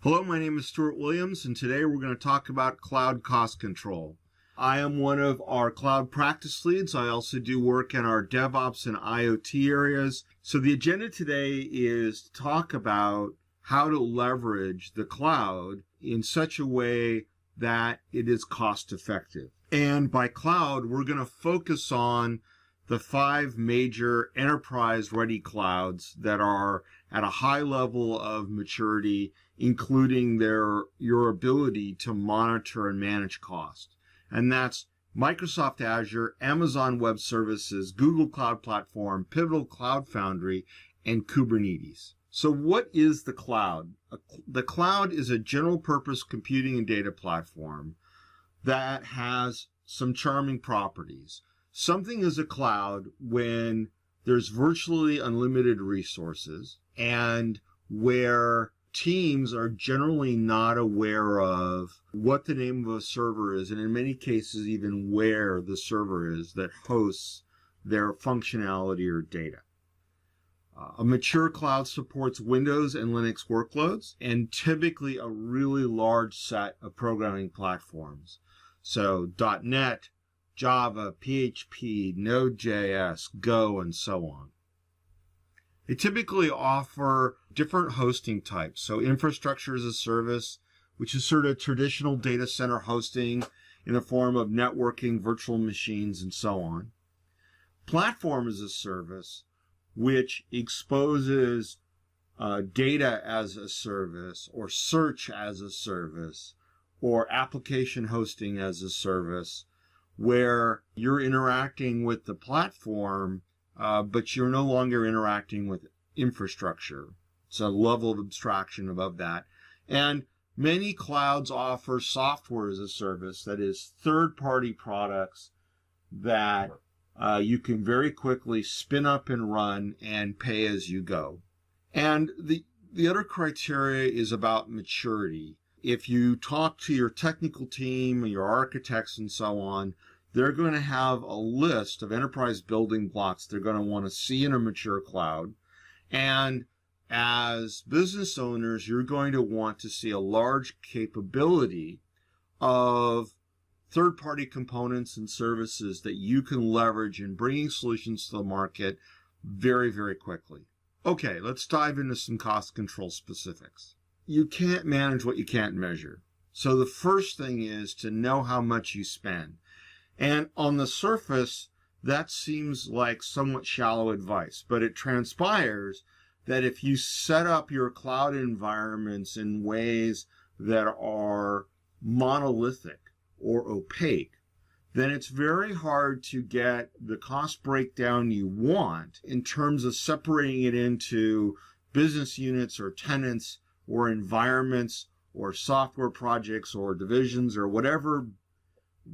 Hello, my name is Stuart Williams, and today we're going to talk about cloud cost control. I am one of our cloud practice leads. I also do work in our DevOps and IoT areas. So the agenda today is to talk about how to leverage the cloud in such a way that it is cost effective. And by cloud, we're going to focus on the 5 major enterprise-ready clouds that are at a high level of maturity, including your ability to monitor and manage cost. And that's Microsoft Azure, Amazon Web Services, Google Cloud Platform, Pivotal Cloud Foundry, and Kubernetes. So what is the cloud? The cloud is a general-purpose computing and data platform that has some charming properties. Something is a cloud when there's virtually unlimited resources and where teams are generally not aware of what the name of a server is, and in many cases even where the server is that hosts their functionality or data. A mature cloud supports Windows and Linux workloads and typically a really large set of programming platforms. So .NET, Java, PHP, Node.js, Go, and so on. They typically offer different hosting types. So infrastructure as a service, which is sort of traditional data center hosting in the form of networking, virtual machines, and so on. Platform as a service, which exposes data as a service, or search as a service, or application hosting as a service, where you're interacting with the platform, but you're no longer interacting with infrastructure. It's a level of abstraction above that. And many clouds offer software as a service, that is third-party products that you can very quickly spin up and run and pay as you go. And the other criteria is about maturity. If you talk to your technical team, your architects, and so on, they're going to have a list of enterprise building blocks they're going to want to see in a mature cloud. And as business owners, you're going to want to see a large capability of third-party components and services that you can leverage in bringing solutions to the market very, very quickly. Okay, let's dive into some cost control specifics. You can't manage what you can't measure. So the first thing is to know how much you spend. And on the surface, that seems like somewhat shallow advice, but it transpires that if you set up your cloud environments in ways that are monolithic or opaque, then it's very hard to get the cost breakdown you want in terms of separating it into business units or tenants or environments or software projects or divisions or whatever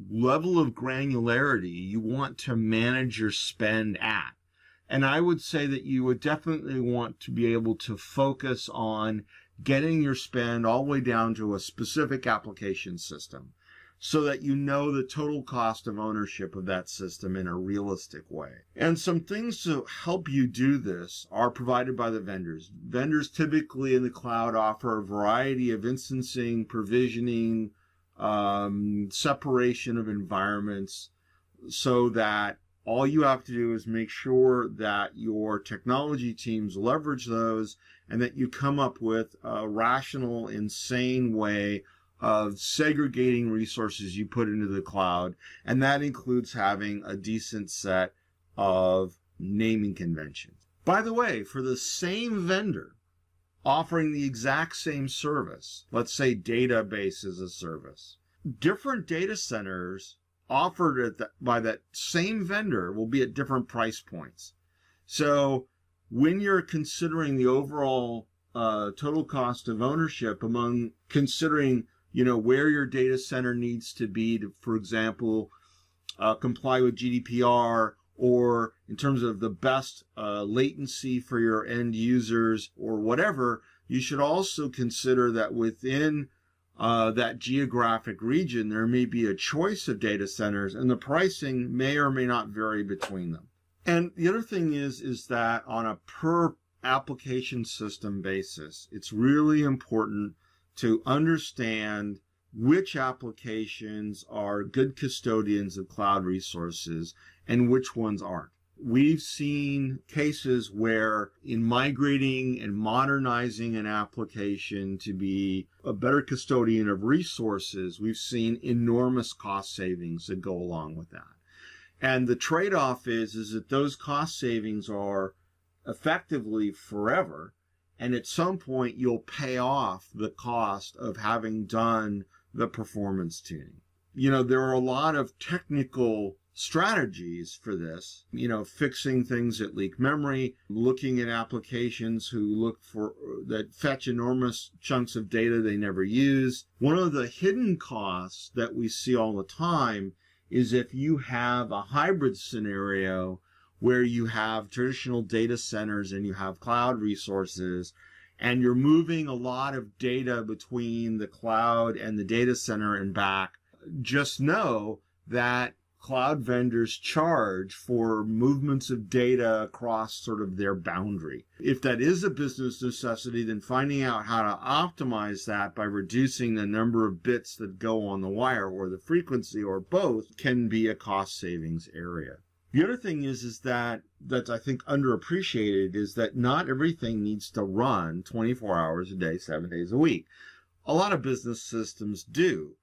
level of granularity you want to manage your spend at. And I would say that you would definitely want to be able to focus on getting your spend all the way down to a specific application system so that you know the total cost of ownership of that system in a realistic way. And some things to help you do this are provided by the vendors. Vendors typically in the cloud offer a variety of instancing, provisioning, separation of environments so that all you have to do is make sure that your technology teams leverage those and that you come up with a rational, insane way of segregating resources you put into the cloud. And that includes having a decent set of naming conventions. By the way, for the same vendor offering the exact same service, let's say database as a service, different data centers offered by that same vendor will be at different price points. So when you're considering the overall total cost of ownership among considering, where your data center needs to be to, for example, comply with GDPR, or in terms of the best latency for your end users or whatever, you should also consider that within that geographic region, there may be a choice of data centers and the pricing may or may not vary between them. And the other thing is that on a per application system basis, it's really important to understand which applications are good custodians of cloud resources and which ones aren't. We've seen cases where in migrating and modernizing an application to be a better custodian of resources, we've seen enormous cost savings that go along with that. And the trade-off is that those cost savings are effectively forever, and at some point you'll pay off the cost of having done the performance tuning. There are a lot of technical strategies for this, fixing things that leak memory, looking at applications that fetch enormous chunks of data they never use. One of the hidden costs that we see all the time is if you have a hybrid scenario where you have traditional data centers and you have cloud resources, and you're moving a lot of data between the cloud and the data center and back, just know that cloud vendors charge for movements of data across sort of their boundary. If that is a business necessity, then finding out how to optimize that by reducing the number of bits that go on the wire or the frequency or both can be a cost savings area. The other thing is that that's I think underappreciated is that not everything needs to run 24 hours a day, 7 days a week. A lot of business systems do,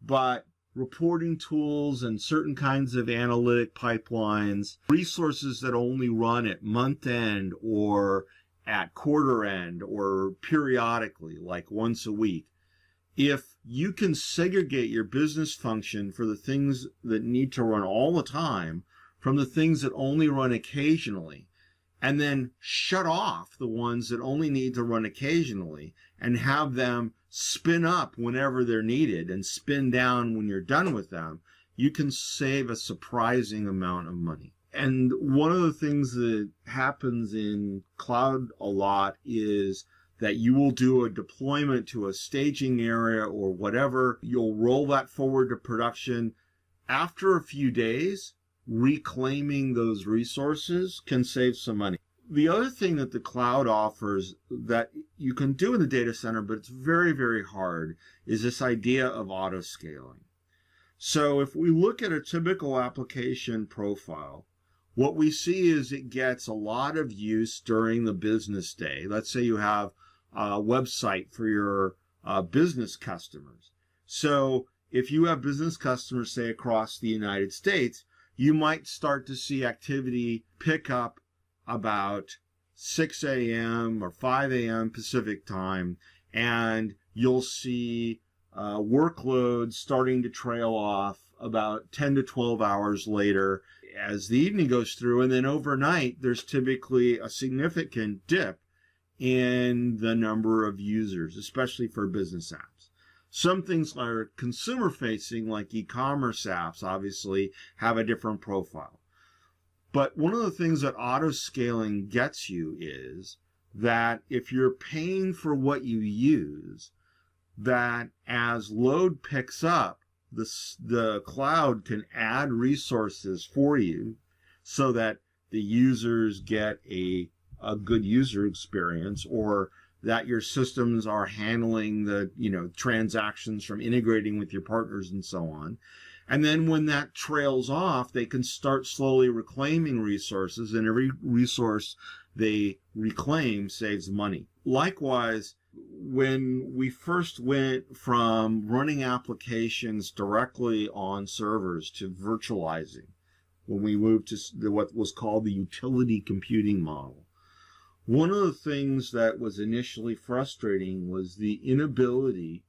but reporting tools and certain kinds of analytic pipelines, resources that only run at month end or at quarter end or periodically, like once a week. If you can segregate your business function for the things that need to run all the time from the things that only run occasionally, and then shut off the ones that only need to run occasionally and have them spin up whenever they're needed and spin down when you're done with them, you can save a surprising amount of money. And one of the things that happens in cloud a lot is that you will do a deployment to a staging area or whatever. You'll roll that forward to production. After a few days, reclaiming those resources can save some money. The other thing that the cloud offers that you can do in the data center, but it's very, very hard, is this idea of auto-scaling. So if we look at a typical application profile, what we see is it gets a lot of use during the business day. Let's say you have a website for your business customers. So if you have business customers, say, across the United States, you might start to see activity pick up about 6 a.m. or 5 a.m. Pacific time, and you'll see workloads starting to trail off about 10 to 12 hours later as the evening goes through, and then overnight there's typically a significant dip in the number of users, especially for business apps. Some things are consumer-facing, like e-commerce apps, obviously have a different profile. But one of the things that auto-scaling gets you is that if you're paying for what you use, that as load picks up, the cloud can add resources for you so that the users get a good user experience, or that your systems are handling the transactions from integrating with your partners and so on. And then when that trails off, they can start slowly reclaiming resources, and every resource they reclaim saves money. Likewise, when we first went from running applications directly on servers to virtualizing, when we moved to what was called the utility computing model, one of the things that was initially frustrating was the inability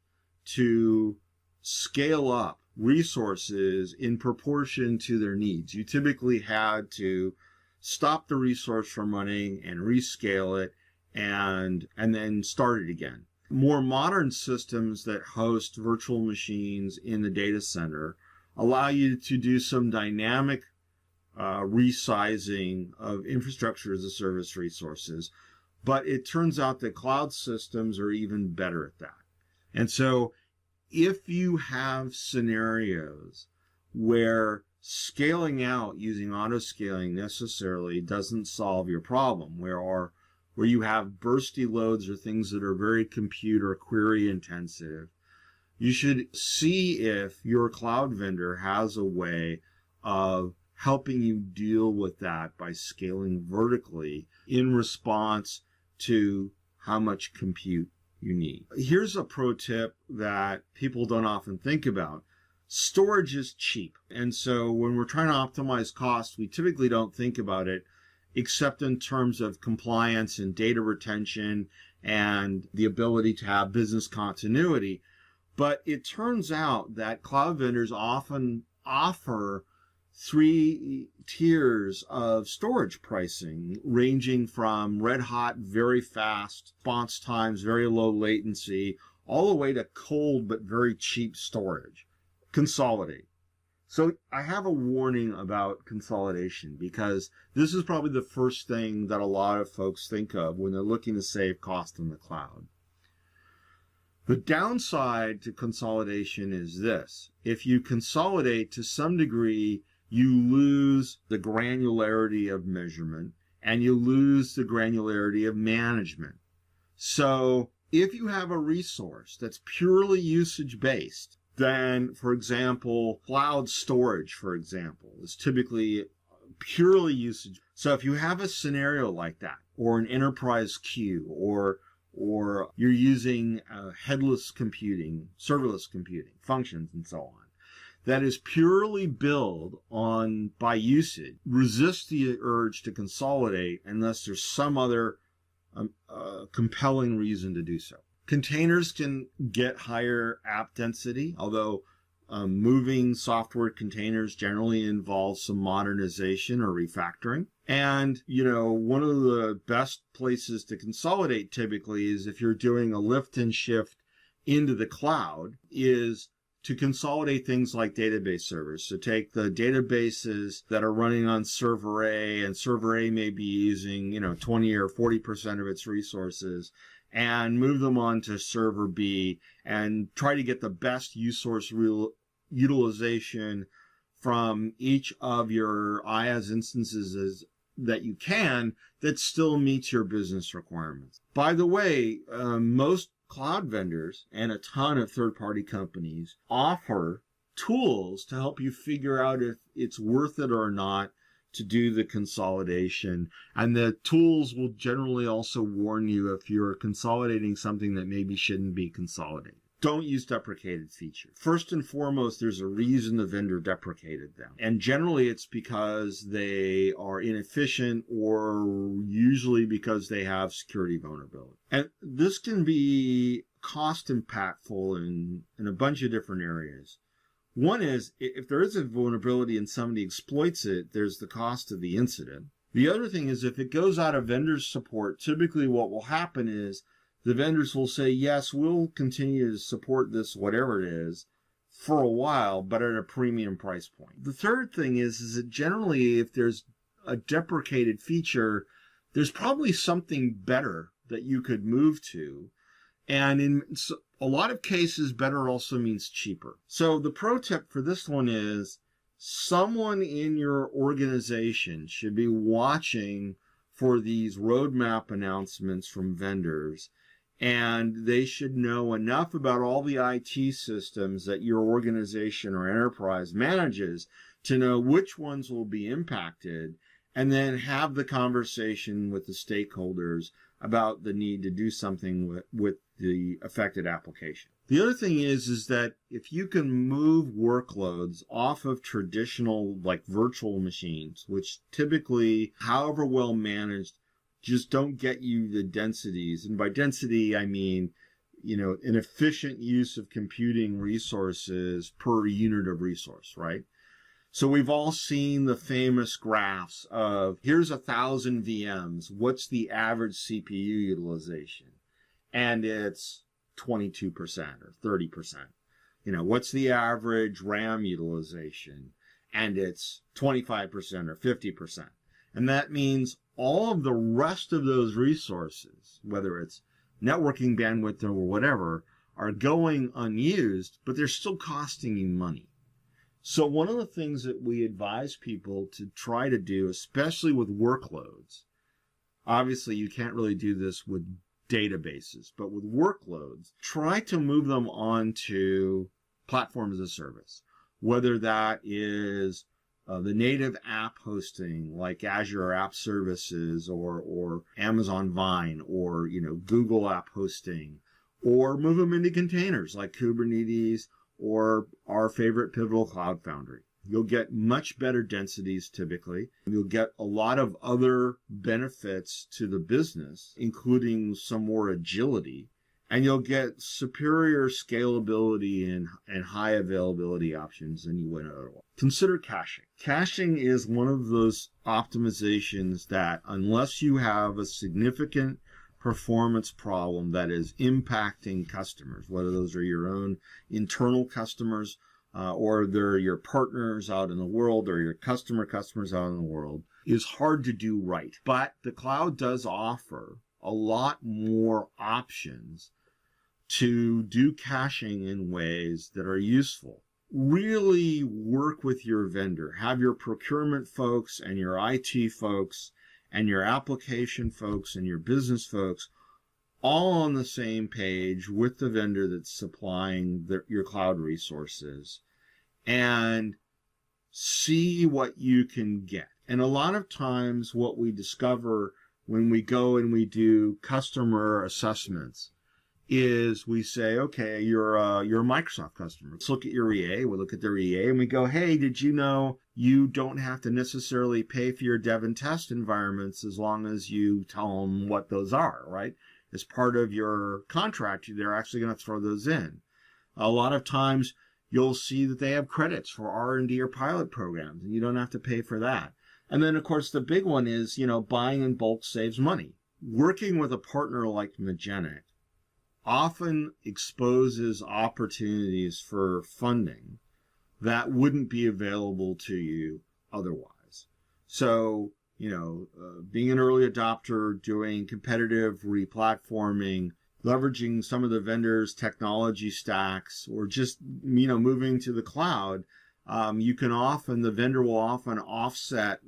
to scale up resources in proportion to their needs. You typically had to stop the resource from running and rescale it and then start it again. More modern systems that host virtual machines in the data center allow you to do some dynamic resizing of infrastructure as a service resources, but it turns out that cloud systems are even better at that. And so if you have scenarios where scaling out using auto-scaling necessarily doesn't solve your problem, where where you have bursty loads or things that are very compute or query intensive, you should see if your cloud vendor has a way of helping you deal with that by scaling vertically in response to how much compute you need. Here's a pro tip that people don't often think about. Storage is cheap. And so when we're trying to optimize costs, we typically don't think about it except in terms of compliance and data retention and the ability to have business continuity. But it turns out that cloud vendors often offer 3 tiers of storage pricing, ranging from red hot, very fast response times, very low latency, all the way to cold but very cheap storage. Consolidate. So I have a warning about consolidation, because this is probably the first thing that a lot of folks think of when they're looking to save cost in the cloud. The downside to consolidation is this. If you consolidate, to some degree, you lose the granularity of measurement and you lose the granularity of management. So if you have a resource that's purely usage-based, then, for example, cloud storage, for example, is typically purely usage. So if you have a scenario like that, or an enterprise queue, or you're using headless computing, serverless computing, functions, and so on, that is purely billed on by usage, resist the urge to consolidate unless there's some other compelling reason to do so. Containers can get higher app density, although moving software containers generally involves some modernization or refactoring. And, one of the best places to consolidate typically is if you're doing a lift and shift into the cloud, is to consolidate things like database servers. So take the databases that are running on server A, and server A may be using, 20 or 40% of its resources, and move them on to server B and try to get the best utilization from each of your IaaS instances that you can, that still meets your business requirements. By the way, most cloud vendors and a ton of third-party companies offer tools to help you figure out if it's worth it or not to do the consolidation. And the tools will generally also warn you if you're consolidating something that maybe shouldn't be consolidated. Don't use deprecated features. First and foremost, there's a reason the vendor deprecated them. And generally it's because they are inefficient, or usually because they have security vulnerability. And this can be cost impactful in a bunch of different areas. One is, if there is a vulnerability and somebody exploits it, there's the cost of the incident. The other thing is, if it goes out of vendor support, typically what will happen is the vendors will say, yes, we'll continue to support this, whatever it is, for a while, but at a premium price point. The third thing is that generally, if there's a deprecated feature, there's probably something better that you could move to. And in a lot of cases, better also means cheaper. So the pro tip for this one is, someone in your organization should be watching for these roadmap announcements from vendors, and they should know enough about all the IT systems that your organization or enterprise manages to know which ones will be impacted, and then have the conversation with the stakeholders about the need to do something with the affected application. The other thing is that if you can move workloads off of traditional, like virtual machines, which typically, however well managed, just don't get you the densities. And by density, I mean, an efficient use of computing resources per unit of resource, right? So we've all seen the famous graphs of, here's 1,000 VMs. What's the average CPU utilization? And it's 22% or 30%. What's the average RAM utilization? And it's 25% or 50%. And that means all of the rest of those resources, whether it's networking bandwidth or whatever, are going unused, but they're still costing you money. So one of the things that we advise people to try to do, especially with workloads, Obviously, you can't really do this with databases, but with workloads, try to move them onto platform as a service, whether that is the native app hosting like Azure App Services or Amazon Vine or Google App Hosting, or move them into containers like Kubernetes or our favorite Pivotal Cloud Foundry. You'll get much better densities typically. You'll get a lot of other benefits to the business, including some more agility, and you'll get superior scalability and high availability options than you would otherwise. Consider caching. Caching is one of those optimizations that, unless you have a significant performance problem that is impacting customers, whether those are your own internal customers, or they're your partners out in the world, or your customers out in the world, is hard to do right. But the cloud does offer a lot more options to do caching in ways that are useful. Really work with your vendor. Have your procurement folks and your IT folks and your application folks and your business folks all on the same page with the vendor that's supplying your cloud resources, and see what you can get. And a lot of times what we discover when we go and we do customer assessments is we say, okay, you're a Microsoft customer. Let's look at your EA. We look at their EA and we go, hey, did you know you don't have to necessarily pay for your dev and test environments as long as you tell them what those are, right? As part of your contract, they're actually going to throw those in. A lot of times you'll see that they have credits for R&D or pilot programs, and you don't have to pay for that. And then, of course, the big one is, buying in bulk saves money. Working with a partner like Magenic often exposes opportunities for funding that wouldn't be available to you otherwise. So, being an early adopter, doing competitive replatforming, leveraging some of the vendors' technology stacks, or just, moving to the cloud, the vendor will often offset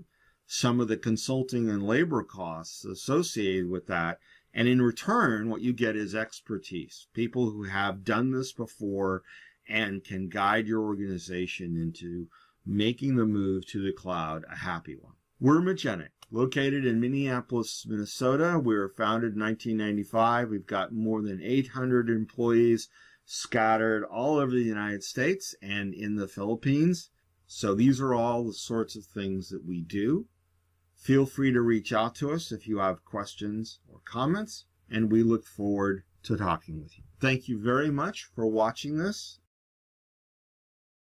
some of the consulting and labor costs associated with that. And in return, what you get is expertise, people who have done this before and can guide your organization into making the move to the cloud a happy one. We're Magenic, located in Minneapolis, Minnesota. We were founded in 1995. We've got more than 800 employees scattered all over the United States and in the Philippines. So these are all the sorts of things that we do. Feel free to reach out to us if you have questions or comments, and we look forward to talking with you. Thank you very much for watching this,